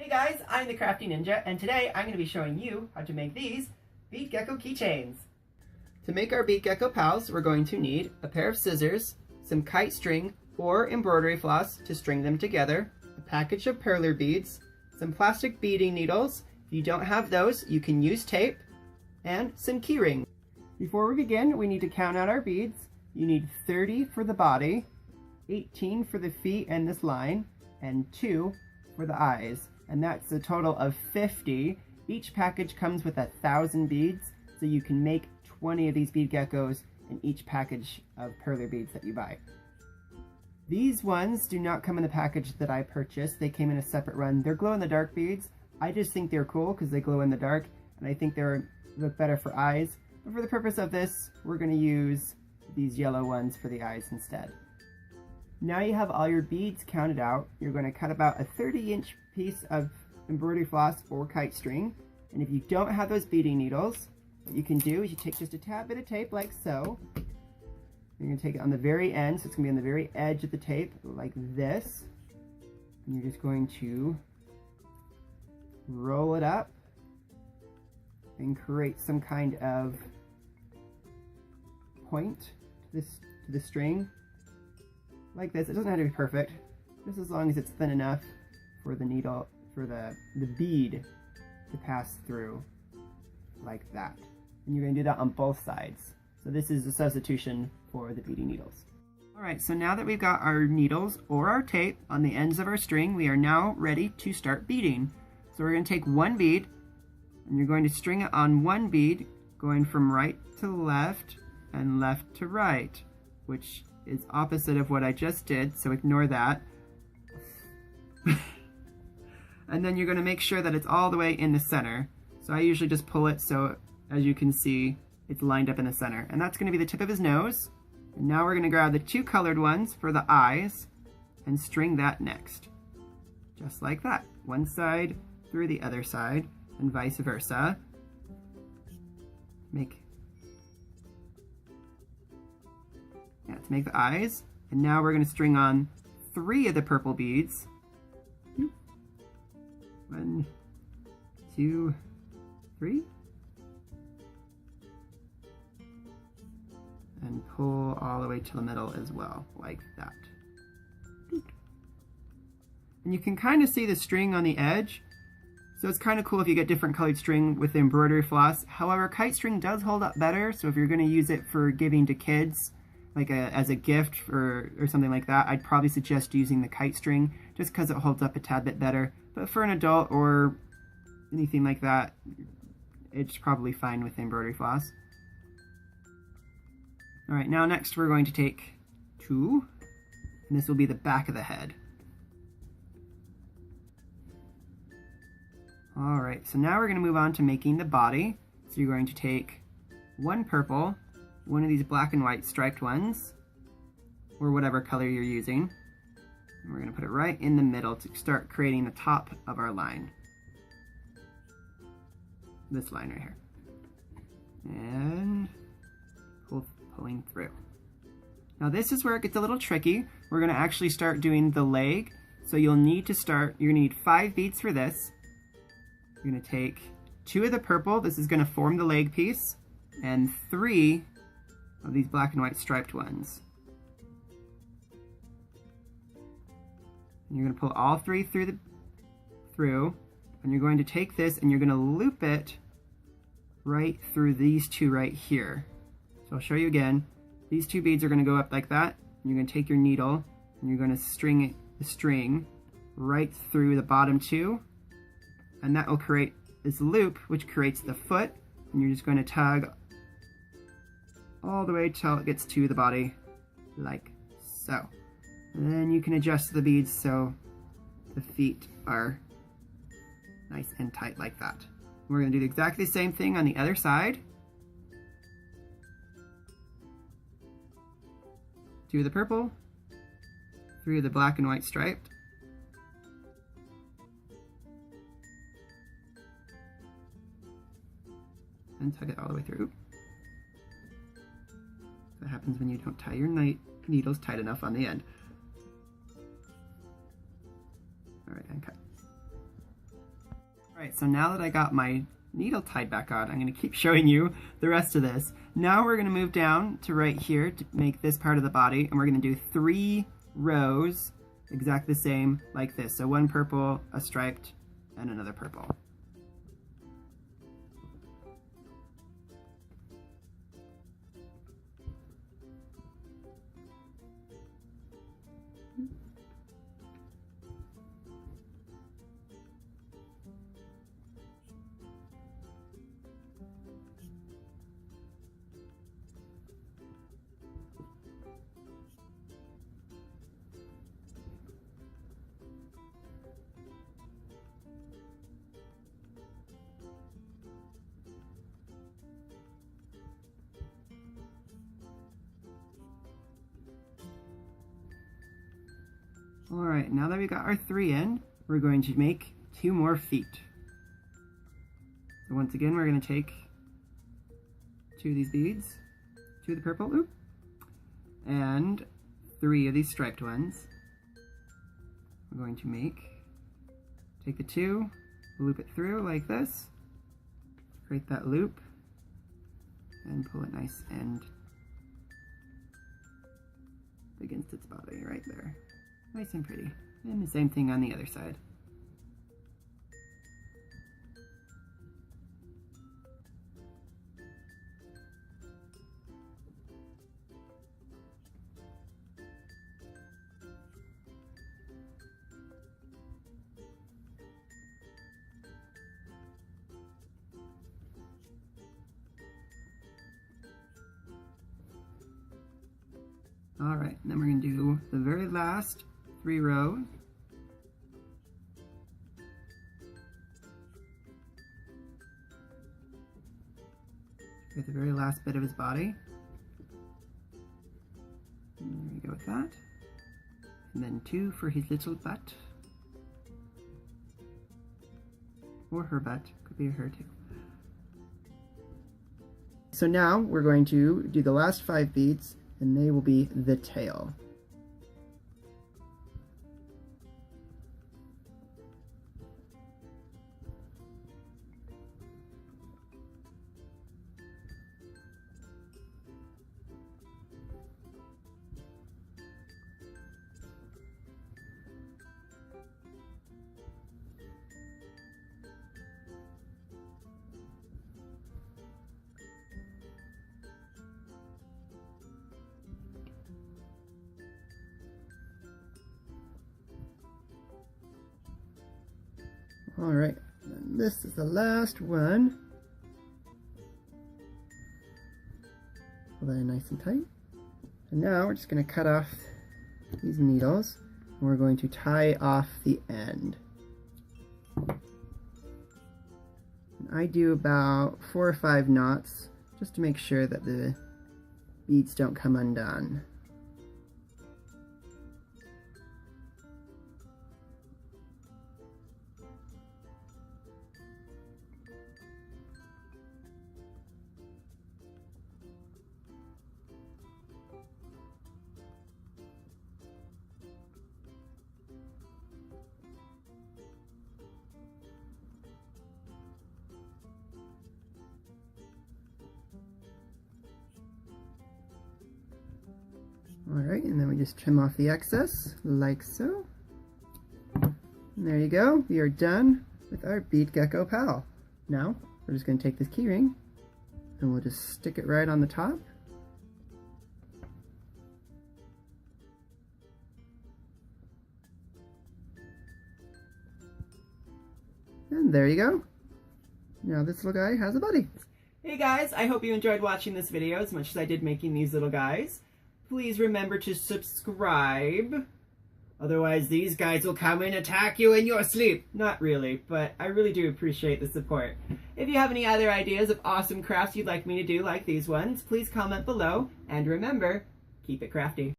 Hey guys, I'm the Crafty Ninja, and today I'm going to be showing you how to make these Bead Gecko Keychains. To make our Bead Gecko pals, we're going to need a pair of scissors, some kite string or embroidery floss to string them together, a package of perler beads, some plastic beading needles. If you don't have those, you can use tape, and some key rings. Before we begin, we need to count out our beads. You need 30 for the body, 18 for the feet and this line, and 2 for the eyes. And that's a total of 50. Each package comes with 1,000 beads, so you can make 20 of these bead geckos in each package of perler beads that you buy. These ones do not come in the package that I purchased. They came in a separate run. They're glow-in-the-dark beads. I just think they're cool because they glow in the dark, and I think they look better for eyes. But for the purpose of this, we're going to use these yellow ones for the eyes instead. Now you have all your beads counted out. You're going to cut about a 30-inch piece of embroidery floss or kite string. And if you don't have those beading needles, what you can do is you take just a tad bit of tape like so. You're going to take it on the very end, so it's going to be on the very edge of the tape like this. And you're just going to roll it up and create some kind of point to the string like this. It doesn't have to be perfect, just as long as it's thin enough for the needle, for the bead to pass through like that. And you're going to do that on both sides. So this is a substitution for the beading needles. Alright, so now that we've got our needles or our tape on the ends of our string, we are now ready to start beading. So we're going to take one bead, and you're going to string it on one bead, going from right to left and left to right, which is opposite of what I just did, so ignore that. And then you're going to make sure that it's all the way in the center. So I usually just pull it so, as you can see, it's lined up in the center. And that's going to be the tip of his nose. And now we're going to grab the two colored ones for the eyes and string that next. Just like that. One side through the other side and vice versa. To make the eyes. And now we're going to string on 3 of the purple beads. 1, 2, 3. And pull all the way to the middle as well, like that. And you can kind of see the string on the edge. So it's kind of cool if you get different colored string with the embroidery floss. However, kite string does hold up better, so if you're going to use it for giving to kids, like as a gift or something like that, I'd probably suggest using the kite string just because it holds up a tad bit better. But for an adult or anything like that, it's probably fine with the embroidery floss. Alright, now next we're going to take 2, and this will be the back of the head. Alright, so now we're going to move on to making the body. So you're going to take 1 purple, one of these black and white striped ones, or whatever color you're using. And we're going to put it right in the middle to start creating the top of our line. This line right here. And pulling through. Now this is where it gets a little tricky. We're going to actually start doing the leg. So you're going to need 5 beads for this. You're going to take 2 of the purple. This is going to form the leg piece. And 3 of these black and white striped ones. And you're going to pull all 3 through, and you're going to take this and you're going to loop it right through these 2 right here. So I'll show you again. These 2 beads are going to go up like that. And you're going to take your needle and you're going to string the string right through the bottom 2, and that will create this loop which creates the foot, and you're just going to tug all the way till it gets to the body, like so. And then you can adjust the beads so the feet are nice and tight like that. We're going to do exactly the same thing on the other side. 2 of the purple, 3 of the black and white striped. And tug it all the way through. That happens when you don't tie your needles tight enough on the end. Alright, and cut. Alright, so now that I got my needle tied back on, I'm going to keep showing you the rest of this. Now we're going to move down to right here to make this part of the body, and we're going to do 3 rows exactly the same like this. So 1 purple, a striped, and another purple. Alright, now that we got our 3 in, we're going to make 2 more feet. So once again, we're going to take 2 of these beads, 2 of the purple, oop, and 3 of these striped ones. We're going to take the 2, loop it through like this, create that loop, and pull it nice and against its body right there. Nice and pretty. And the same thing on the other side. Alright, then we're going to do the very last 3 rows. Get the very last bit of his body. And there we go with that. And then 2 for his little butt. Or her butt, could be her too. So now we're going to do the last 5 beads, and they will be the tail. Alright, and this is the last one. Pull that in nice and tight. And now we're just going to cut off these needles, and we're going to tie off the end. And I do about 4 or 5 knots just to make sure that the beads don't come undone. Alright, and then we just trim off the excess, like so. And there you go, we are done with our Bead Gecko pal. Now, we're just going to take this key ring, and we'll just stick it right on the top. And there you go. Now this little guy has a buddy. Hey guys, I hope you enjoyed watching this video as much as I did making these little guys. Please remember to subscribe. Otherwise these guys will come and attack you in your sleep. Not really, but I really do appreciate the support. If you have any other ideas of awesome crafts you'd like me to do like these ones, please comment below. And remember, keep it crafty.